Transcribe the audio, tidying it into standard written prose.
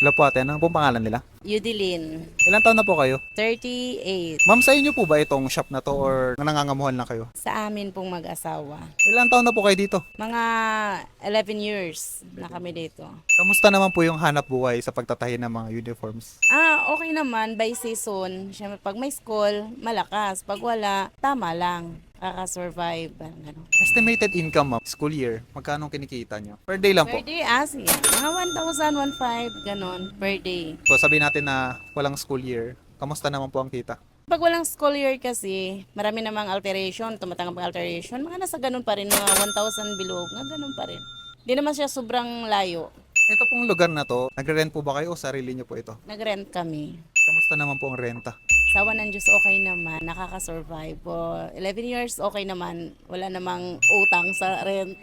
Hello po ate, ano pong pangalan nila? Yudilin, Ilang taon na po kayo? 38. Ma'am, sa inyo po ba itong shop na to or nangangamuhan na kayo? Sa amin pong mag-asawa. Ilang taon na po kayo dito? Mga 11 years na kami dito. Kamusta naman po yung hanap buhay sa pagtatahi ng mga uniforms? Okay naman, by season. Siyempre, pag may school, malakas. Pag wala, tama lang. Kaka-survive. Ganun. Estimated income ma'am, school year, magkano kinikita nyo? Per day lang po. Per day, sige. Mga 1,000, 1,500, ganun, per day. So sabihin natin na walang school year, kamusta naman po ang kita? Pag walang school year kasi, marami namang alteration, tumatanggap ng alteration, mga nasa ganun pa rin, mga 1,000 below, nga ganun pa rin. Hindi naman siya sobrang layo. Ito pong lugar na to, nagre-rent po ba kayo o sarili nyo po ito? Nag-rent kami. Kamusta naman po ang renta? Sa awa ng Diyos, okay naman. Nakaka-survive po. 11 years, okay naman. Wala namang utang sa rent.